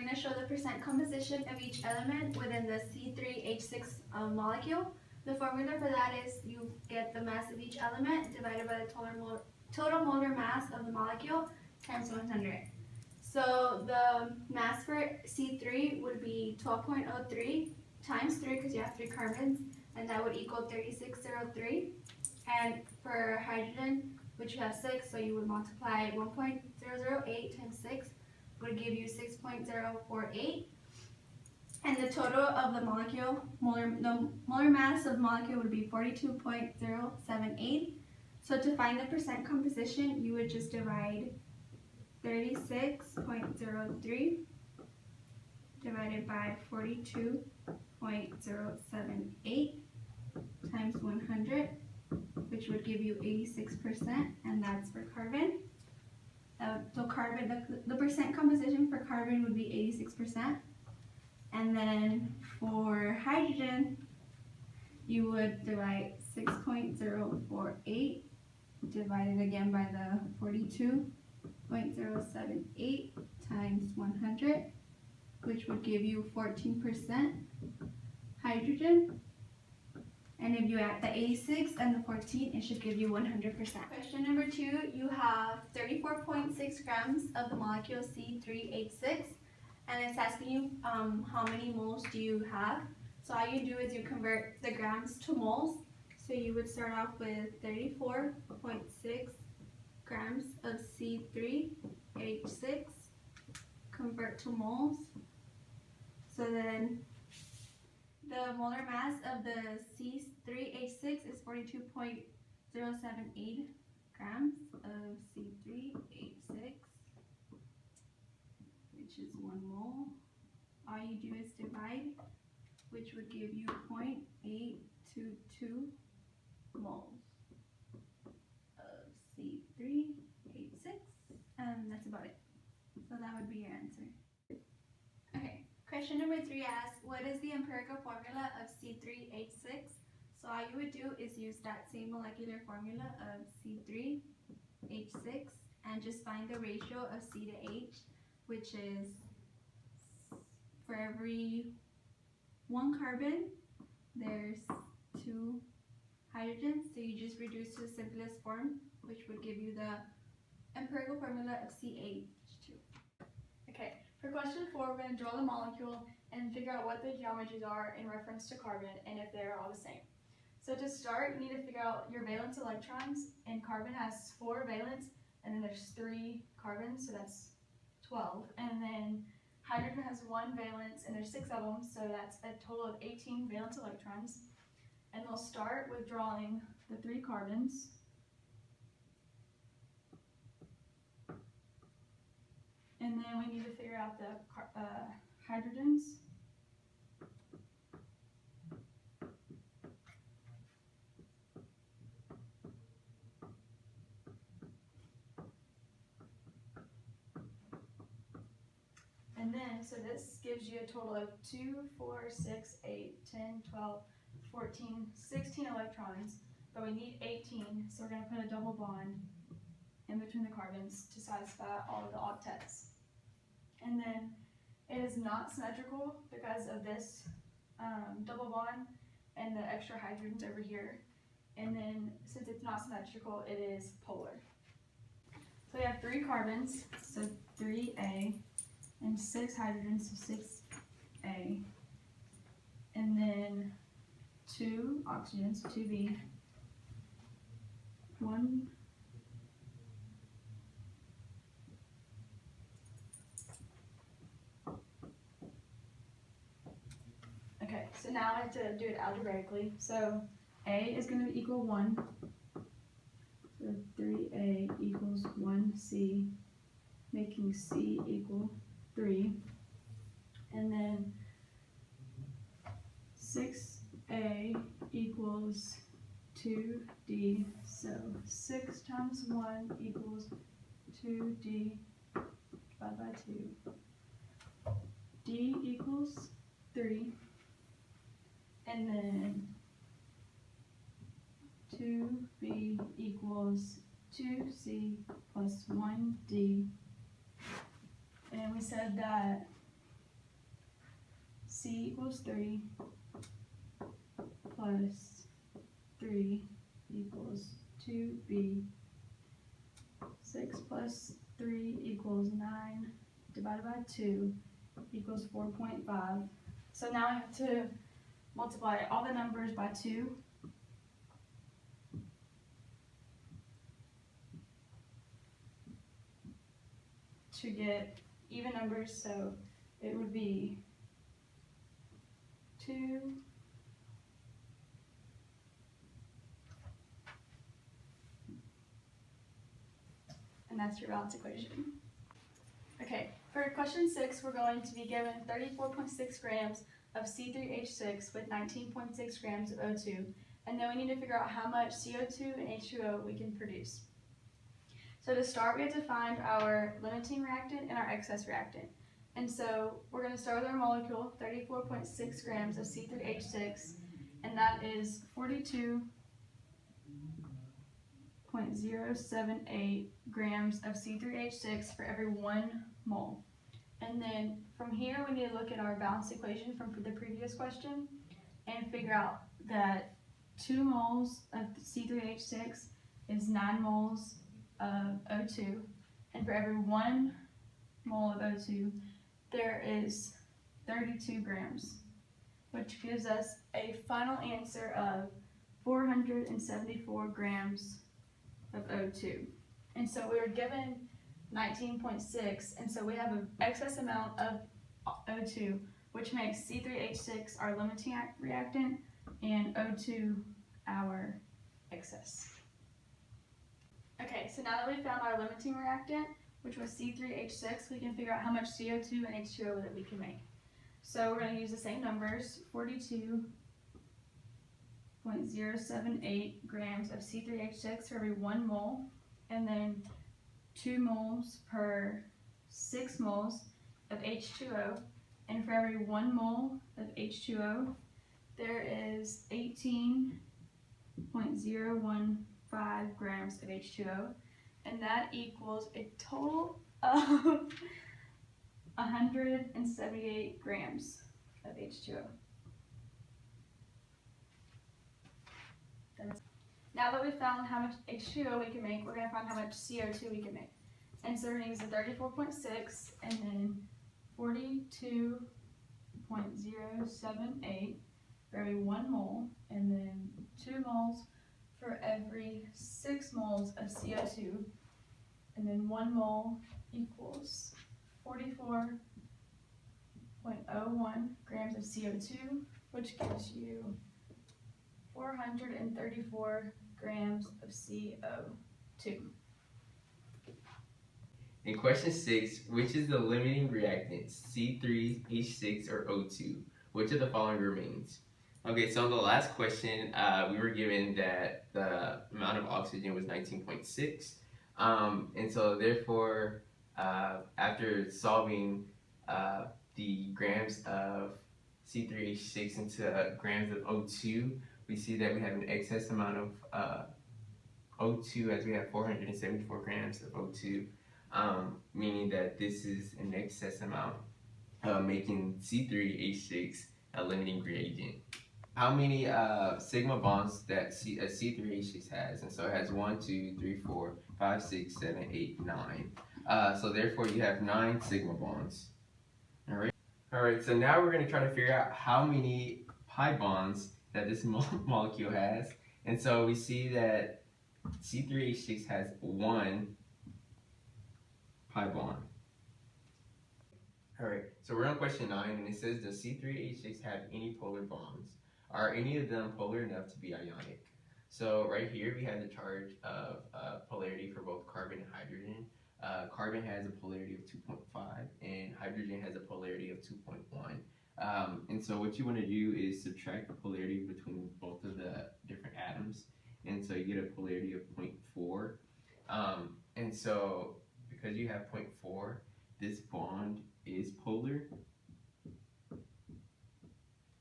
going to show the percent composition of each element within the C3H6 molecule. The formula for that is you get the mass of each element divided by the total molar mass of the molecule times 100. So the mass for C3 would be 12.03 times 3 because you have 3 carbons, and that would equal 3603. And for hydrogen, which you have 6, so you would multiply 1.008 times 6 would give you 6.048. And the total of the molecule, the molar mass of the molecule would be 42.078. So to find the percent composition, you would just divide 36.03 divided by 42.078 times 100, which would give you 86%, and that's for carbon. So the percent composition for carbon would be 86%. And then for hydrogen, you would divide 6.048 divided again by the 42.078 times 100, which would give you 14% hydrogen. And if you add the 86 and the 14, it should give you 100%. Question number 2, you have 34.6 grams of the molecule C3H6, and it's asking you how many moles do you have. So all you do is you convert the grams to moles. So you would start off with 34.6 grams of C3H6, convert to moles. So then the molar mass of the C3H6 is 42.078 grams of C3H6, which is 1 mole. All you do is divide, which would give you 0.822 moles of C3H6, and that's about it. So that would be your answer. Okay. Question number 3 asks, what is the empirical formula of C3H6? So all you would do is use that same molecular formula of C3H6 and just find the ratio of C to H, which is for every 1 carbon, there's 2 hydrogens. So you just reduce to the simplest form, which would give you the empirical formula of CH2. Okay. For question 4, we're going to draw the molecule and figure out what the geometries are in reference to carbon and if they're all the same. So to start, you need to figure out your valence electrons, and carbon has 4 valence, and then there's 3 carbons, so that's 12. And then hydrogen has 1 valence, and there's 6 of them, so that's a total of 18 valence electrons. And we'll start with drawing the 3 carbons. And then we need to figure out the hydrogens. And then, so this gives you a total of 2, 4, 6, 8, 10, 12, 14, 16 electrons, but we need 18, so we're going to put a double bond in between the carbons to satisfy all of the octets. And then it is not symmetrical because of this double bond and the extra hydrogens over here. And then since it's not symmetrical, it is polar. So we have 3 carbons, so 3A, and 6 hydrogens, so 6A. And then 2 oxygens, 2B, 1. Okay, so now I have to do it algebraically. So A is going to equal 1. So 3A equals 1C, making C equal 3. And then 6A equals 2D. So 6 times 1 equals 2D divided by 2. D equals 3. And then 2B equals 2C plus 1D. And we said that C equals 3 plus 3 equals 2B. 6 plus 3 equals 9 divided by 2 equals 4.5. So now I have to multiply all the numbers by 2. To get even numbers, so it would be 2 and that's your balance equation. Okay, for question 6, we're going to be given 34.6 grams of C3H6 with 19.6 grams of O2, and then we need to figure out how much CO2 and H2O we can produce. So to start, we have to find our limiting reactant and our excess reactant. And so we're going to start with our molecule, 34.6 grams of C3H6, and that is 42.078 grams of C3H6 for every 1 mole. And then from here, we need to look at our balance equation from the previous question and figure out that 2 moles of C3H6 is 9 moles of O2, and for every 1 mole of O2, there is 32 grams, which gives us a final answer of 474 grams of O2. And so we were given 19.6, and so we have an excess amount of O2, which makes C3H6 our limiting reactant and O2 our excess. Okay, so now that we found our limiting reactant, which was C3H6, we can figure out how much CO2 and H2O that we can make. So we're going to use the same numbers, 42.078 grams of C3H6 for every 1 mole, and then 2 moles per 6 moles of H2O, and for every 1 mole of H2O, there is 18.015 grams of H2O, and that equals a total of 178 grams of H2O. Now that we've found how much H2O we can make, we're going to find how much CO2 we can make. And so we're going to use the 34.6 and then 42.078 for every 1 mole, and then 2 moles for every 6 moles of CO2, and then 1 mole equals 44.01 grams of CO2, which gives you 434 grams of CO2. In question 6, which is the limiting reactant, C3H6 or O2? Which of the following remains? Okay, so in the last question, we were given that the amount of oxygen was 19.6. And so therefore, after solving the grams of C3H6 into grams of O2, we see that we have an excess amount of O2, as we have 474 grams of O2, meaning that this is an excess amount, making C3H6 a limiting reagent. How many sigma bonds that C3H6 has? And so it has 1, 2, 3, 4, 5, 6, 7, 8, 9. So therefore you have 9 sigma bonds. Alright, so now we're going to try to figure out how many pi bonds that this molecule has. And so we see that C3H6 has 1 pi bond. Alright, so we're on question 9, and it says, does C3H6 have any polar bonds? Are any of them polar enough to be ionic? So right here we have the charge of polarity for both carbon and hydrogen. Carbon has a polarity of 2.5 and hydrogen has a polarity of 2.1. And so what you want to do is subtract the polarity between both of the different atoms. And so you get a polarity of 0.4. And so because you have 0.4, this bond is polar,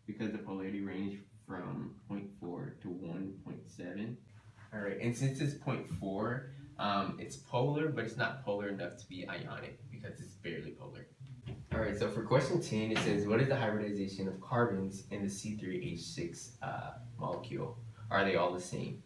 because the polarity range from 0.4 to 1.7. All right, and since it's 0.4, it's polar, but it's not polar enough to be ionic because it's barely polar. Alright, so for question 10, it says, what is the hybridization of carbons in the C3H6 molecule? Are they all the same?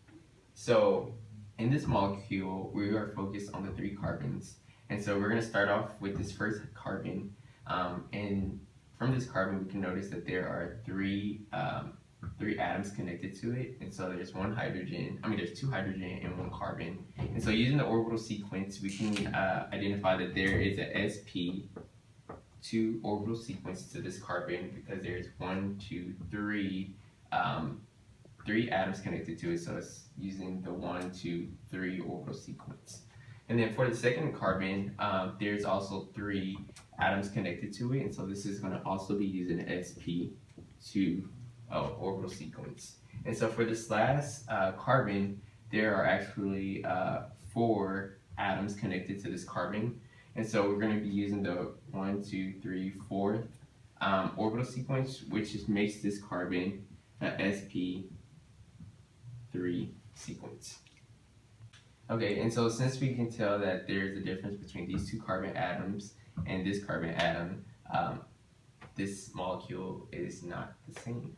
So in this molecule, we are focused on the 3 carbons. And so we're going to start off with this first carbon. And from this carbon, we can notice that there are three atoms connected to it. And so there's there's 2 hydrogen and 1 carbon. And so using the orbital sequence, we can identify that there is a sp2 orbital sequence to this carbon because there's 3 atoms connected to it. So it's using the 1, 2, 3 orbital sequence. And then for the second carbon, there's also 3 atoms connected to it. And so this is going to also be using the sp2 orbital sequence. And so for this last carbon, there are actually 4 atoms connected to this carbon. And so we're going to be using the 1, 2, 3, 4th orbital sequence, which just makes this carbon an sp3 sequence. Okay, and so since we can tell that there's a difference between these 2 carbon atoms and this carbon atom, this molecule is not the same.